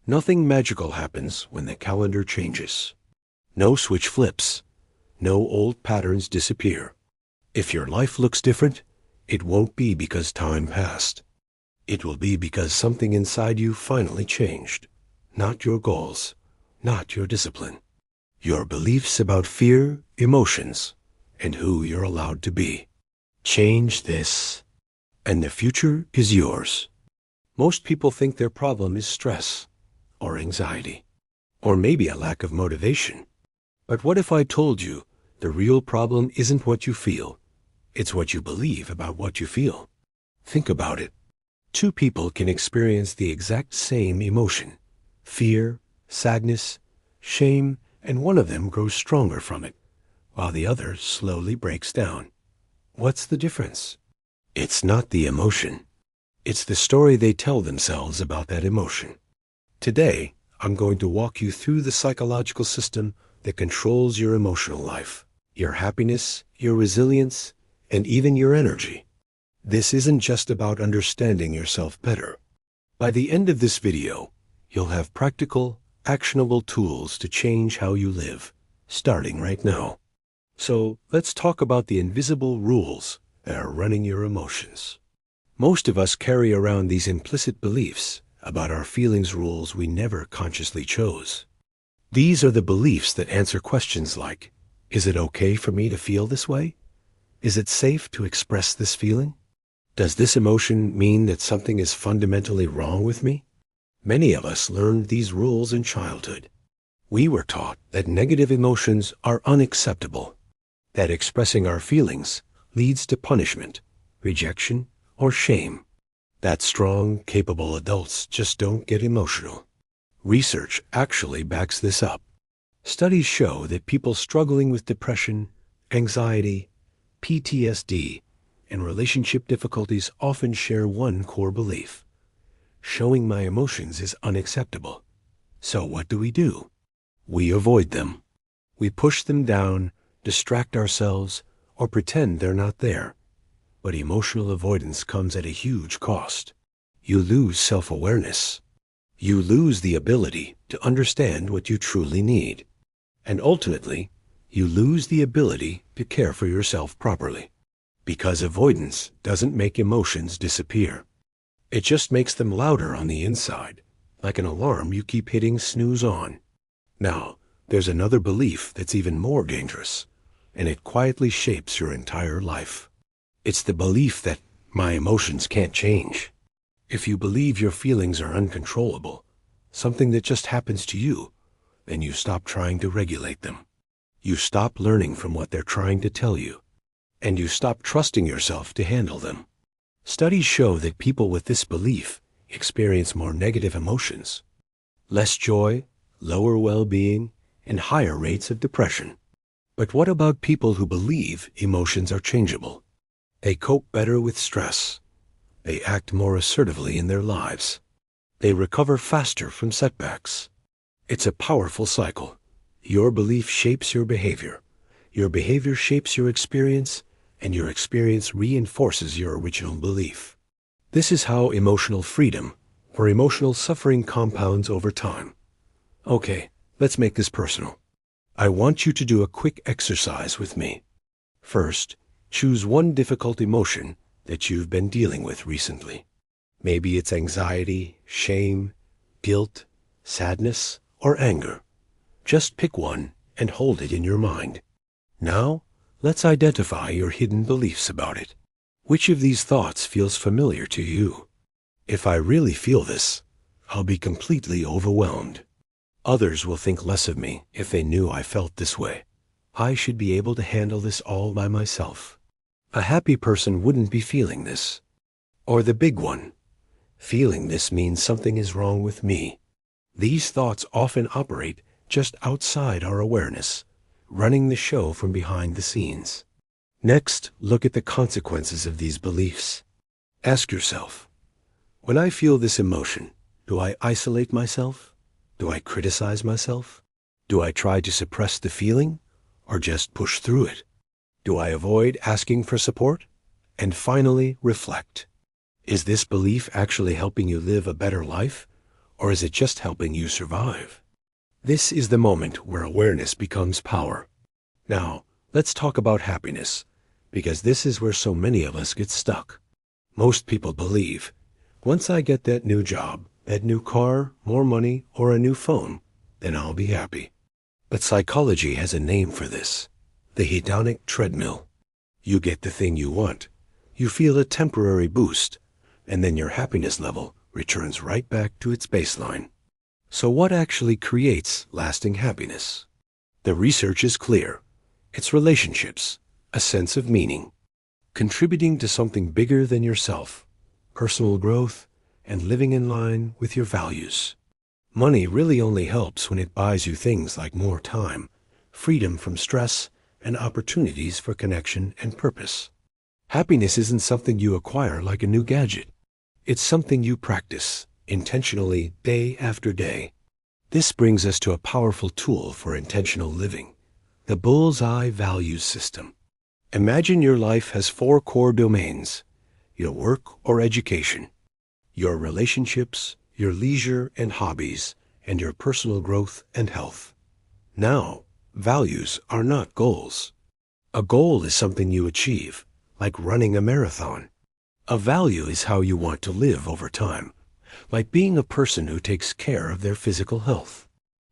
Nothing magical happens when the calendar changes. No switch flips. No old patterns disappear. If your life looks different, it won't be because time passed. It will be because something inside you finally changed. Not your goals, not your discipline. Your beliefs about fear, emotions, and who you're allowed to be. Change this, and the future is yours. Most people think their problem is stress, or anxiety, or maybe a lack of motivation. But what if I told you the real problem isn't what you feel, it's what you believe about what you feel? Think about it. Two people can experience the exact same emotion, fear, sadness, shame, and one of them grows stronger from it, while the other slowly breaks down. What's the difference? It's not the emotion. It's the story they tell themselves about that emotion. Today, I'm going to walk you through the psychological system that controls your emotional life, your happiness, your resilience, and even your energy. This isn't just about understanding yourself better. By the end of this video, you'll have practical, actionable tools to change how you live, starting right now. So let's talk about the invisible rules that are running your emotions. Most of us carry around these implicit beliefs about our feelings rules we never consciously chose. These are the beliefs that answer questions like, is it okay for me to feel this way? Is it safe to express this feeling? Does this emotion mean that something is fundamentally wrong with me? Many of us learned these rules in childhood. We were taught that negative emotions are unacceptable, that expressing our feelings leads to punishment, rejection, or shame, that strong, capable adults just don't get emotional. Research actually backs this up. Studies show that people struggling with depression, anxiety, PTSD, and relationship difficulties often share one core belief. Showing my emotions is unacceptable. So what do? We avoid them. We push them down, distract ourselves, or pretend they're not there. But emotional avoidance comes at a huge cost. You lose self-awareness. You lose the ability to understand what you truly need. And ultimately, you lose the ability to care for yourself properly. Because avoidance doesn't make emotions disappear. It just makes them louder on the inside, like an alarm you keep hitting snooze on. Now, there's another belief that's even more dangerous, and it quietly shapes your entire life. It's the belief that my emotions can't change. If you believe your feelings are uncontrollable, something that just happens to you, then you stop trying to regulate them. You stop learning from what they're trying to tell you, and you stop trusting yourself to handle them. Studies show that people with this belief experience more negative emotions, less joy, lower well-being, and higher rates of depression. But what about people who believe emotions are changeable? They cope better with stress. They act more assertively in their lives. They recover faster from setbacks. It's a powerful cycle. Your belief shapes your behavior shapes your experience, and your experience reinforces your original belief. This is how emotional freedom or emotional suffering compounds over time. Okay, let's make this personal. I want you to do a quick exercise with me. First, choose one difficult emotion that you've been dealing with recently. Maybe it's anxiety, shame, guilt, sadness, or anger. Just pick one and hold it in your mind. Now, let's identify your hidden beliefs about it. Which of these thoughts feels familiar to you? If I really feel this, I'll be completely overwhelmed. Others will think less of me if they knew I felt this way. I should be able to handle this all by myself. A happy person wouldn't be feeling this. Or the big one. Feeling this means something is wrong with me. These thoughts often operate just outside our awareness, running the show from behind the scenes. Next, look at the consequences of these beliefs. Ask yourself, when I feel this emotion, do I isolate myself? Do I criticize myself? Do I try to suppress the feeling, or just push through it? Do I avoid asking for support? And finally, reflect. Is this belief actually helping you live a better life, Or is it just helping you survive? This is the moment where awareness becomes power. Now, let's talk about happiness, because this is where so many of us get stuck. Most people believe, once I get that new job, that new car, more money, or a new phone, then I'll be happy. But psychology has a name for this: the hedonic treadmill. You get the thing you want, you feel a temporary boost, and then your happiness level returns right back to its baseline. So what actually creates lasting happiness? The research is clear. It's relationships, a sense of meaning, contributing to something bigger than yourself, personal growth, and living in line with your values. Money really only helps when it buys you things like more time, freedom from stress, and opportunities for connection and purpose. Happiness isn't something you acquire like a new gadget. It's something you practice intentionally day after day. This brings us to a powerful tool for intentional living: the Bullseye Values System. Imagine your life has 4 core domains: your work or education, your relationships, your leisure and hobbies, and your personal growth and health. Now, values are not goals. A goal is something you achieve, like running a marathon. A value is how you want to live over time, like being a person who takes care of their physical health.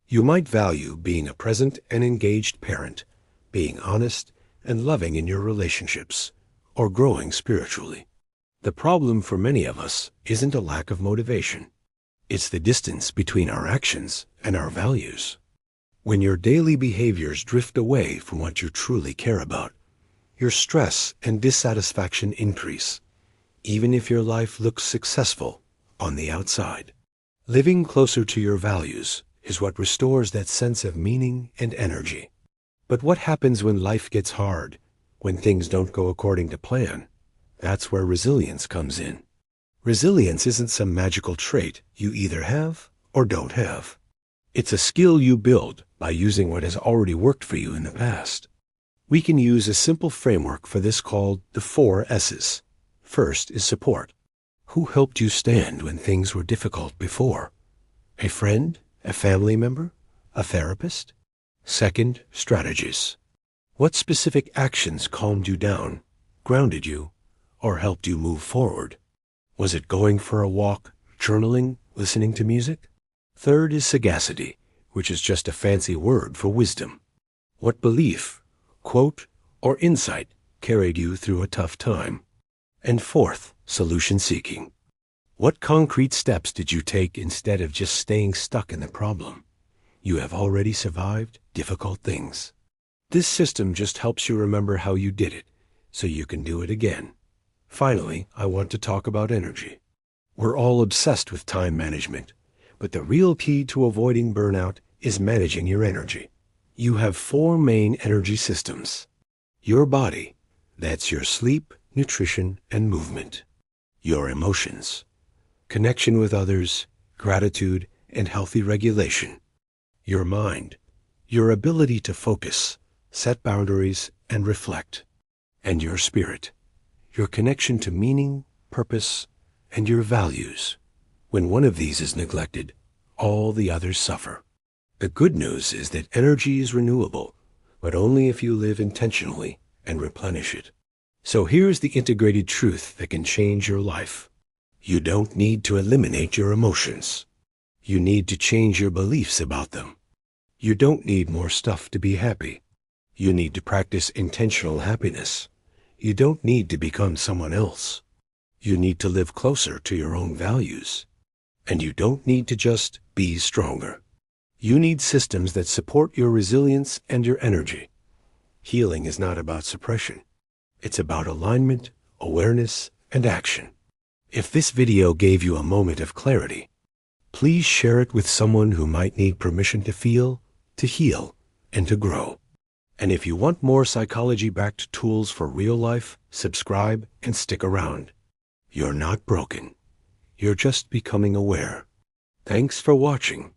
You might value being a present and engaged parent, being honest and loving in your relationships, or growing spiritually. The problem for many of us isn't a lack of motivation. It's the distance between our actions and our values. When your daily behaviors drift away from what you truly care about, your stress and dissatisfaction increase, even if your life looks successful on the outside. Living closer to your values is what restores that sense of meaning and energy. But what happens when life gets hard, when things don't go according to plan? That's where resilience comes in. Resilience isn't some magical trait you either have or don't have. It's a skill you build by using what has already worked for you in the past. We can use a simple framework for this called the 4 S's. First is support. Who helped you stand when things were difficult before? A friend? A family member? A therapist? Second, strategies. What specific actions calmed you down, grounded you, or helped you move forward? Was it going for a walk, journaling, listening to music? Third is sagacity, which is just a fancy word for wisdom. What belief, quote, or insight carried you through a tough time? And fourth, solution seeking. What concrete steps did you take instead of just staying stuck in the problem? You have already survived difficult things. This system just helps you remember how you did it, so you can do it again. Finally, I want to talk about energy. We're all obsessed with time management, but the real key to avoiding burnout is managing your energy. You have 4 main energy systems. Your body, that's your sleep, nutrition, and movement. Your emotions, connection with others, gratitude, and healthy regulation. Your mind, your ability to focus, set boundaries, and reflect. And your spirit, your connection to meaning, purpose, and your values. When one of these is neglected, all the others suffer. The good news is that energy is renewable, but only if you live intentionally and replenish it. So here's the integrated truth that can change your life. You don't need to eliminate your emotions. You need to change your beliefs about them. You don't need more stuff to be happy. You need to practice intentional happiness. You don't need to become someone else. You need to live closer to your own values. And you don't need to just be stronger. You need systems that support your resilience and your energy. Healing is not about suppression. It's about alignment, awareness, and action. If this video gave you a moment of clarity, please share it with someone who might need permission to feel, to heal, and to grow. And if you want more psychology-backed tools for real life, subscribe and stick around. You're not broken. You're just becoming aware. Thanks for watching.